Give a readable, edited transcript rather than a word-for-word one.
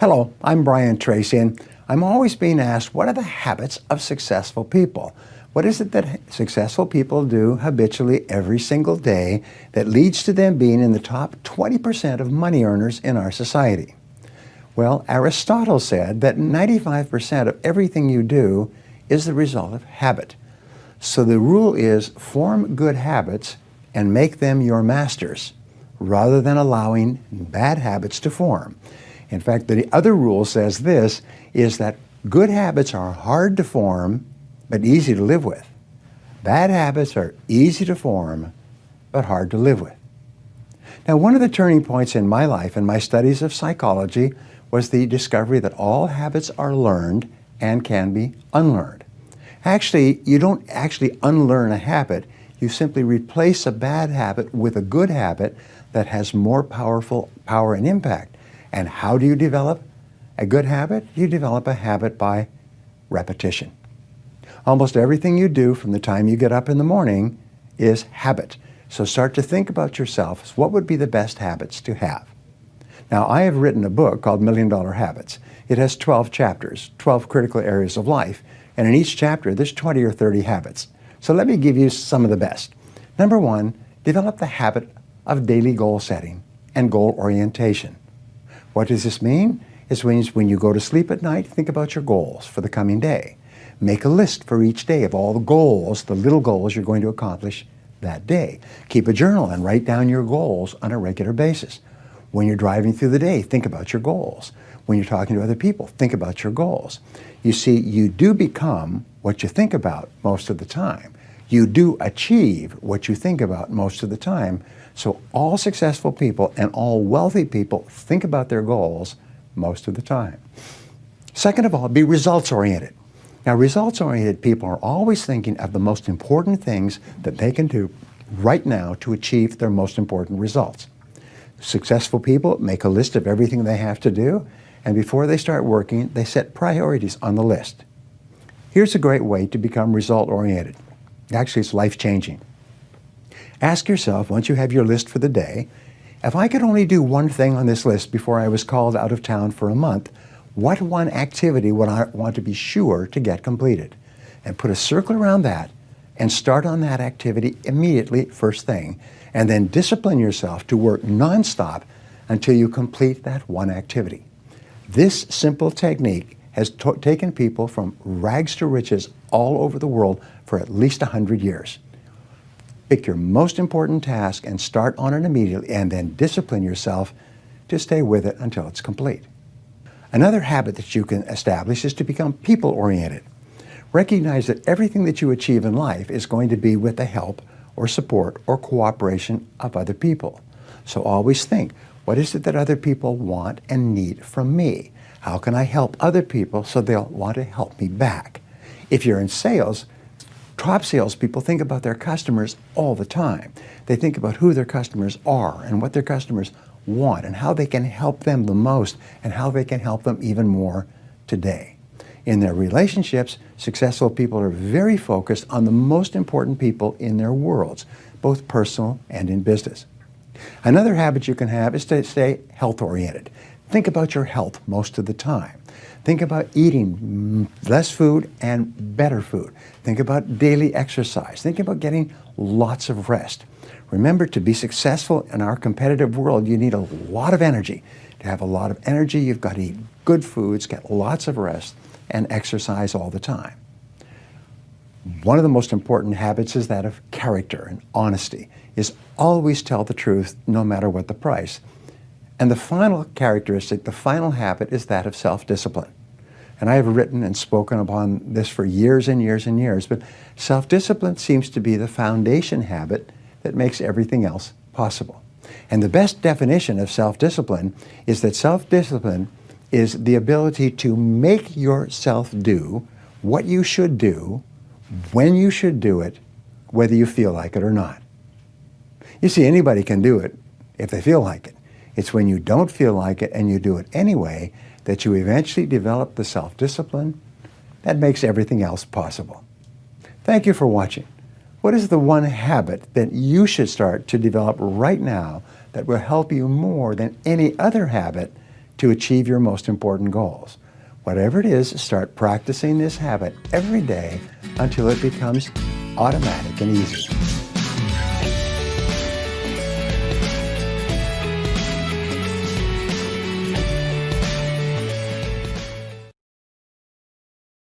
Hello, I'm Brian Tracy, and I'm always being asked, what are the habits of successful people? What is it that successful people do habitually every single day that leads to them being in the top 20% of money earners in our society? Well, Aristotle said that 95% of everything you do is the result of habit. So the rule is form good habits and make them your masters, rather than allowing bad habits to form. In fact, the other rule says this, is that good habits are hard to form, but easy to live with. Bad habits are easy to form, but hard to live with. Now, one of the turning points in my life and my studies of psychology was the discovery that all habits are learned and can be unlearned. Actually, you don't actually unlearn a habit, you simply replace a bad habit with a good habit that has more power and impact. And how do you develop a good habit? You develop a habit by repetition. Almost everything you do from the time you get up in the morning is habit. So start to think about yourself. What would be the best habits to have? Now, I have written a book called $1 Million Habits. It has 12 chapters, 12 critical areas of life. And in each chapter, there's 20 or 30 habits. So let me give you some of the best. Number one, develop the habit of daily goal setting and goal orientation. What does this mean? It means when you go to sleep at night, think about your goals for the coming day. Make a list for each day of all the goals, the little goals you're going to accomplish that day. Keep a journal and write down your goals on a regular basis. When you're driving through the day, think about your goals. When you're talking to other people, think about your goals. You see, you do become what you think about most of the time. You do achieve what you think about most of the time. So all successful people and all wealthy people think about their goals most of the time. Second of all, be results-oriented. Now, results-oriented people are always thinking of the most important things that they can do right now to achieve their most important results. Successful people make a list of everything they have to do, and before they start working, they set priorities on the list. Here's a great way to become result-oriented. Actually, it's life-changing. Ask yourself, once you have your list for the day, if I could only do one thing on this list before I was called out of town for a month, what one activity would I want to be sure to get completed? And put a circle around that and start on that activity immediately, first thing, and then discipline yourself to work nonstop until you complete that one activity. This simple technique has taken people from rags to riches all over the world for at least 100 years. Pick your most important task and start on it immediately, and then discipline yourself to stay with it until it's complete. Another habit that you can establish is to become people-oriented. Recognize that everything that you achieve in life is going to be with the help or support or cooperation of other people. So always think, what is it that other people want and need from me? How can I help other people so they'll want to help me back? If you're in sales, top salespeople think about their customers all the time. They think about who their customers are and what their customers want and how they can help them the most and how they can help them even more today. In their relationships, successful people are very focused on the most important people in their worlds, both personal and in business. Another habit you can have is to stay health-oriented. Think about your health most of the time. Think about eating less food and better food. Think about daily exercise. Think about getting lots of rest. Remember, to be successful in our competitive world, you need a lot of energy. To have a lot of energy, you've got to eat good foods, get lots of rest, and exercise all the time. One of the most important habits is that of character and honesty, is always tell the truth no matter what the price. And the final characteristic, the final habit, is that of self-discipline. And I have written and spoken upon this for years and years and years, but self-discipline seems to be the foundation habit that makes everything else possible. And the best definition of self-discipline is that self-discipline is the ability to make yourself do what you should do, when you should do it, whether you feel like it or not. You see, anybody can do it if they feel like it. It's when you don't feel like it and you do it anyway that you eventually develop the self-discipline that makes everything else possible. Thank you for watching. What is the one habit that you should start to develop right now that will help you more than any other habit to achieve your most important goals. Whatever it is, start practicing this habit every day until it becomes automatic and easy.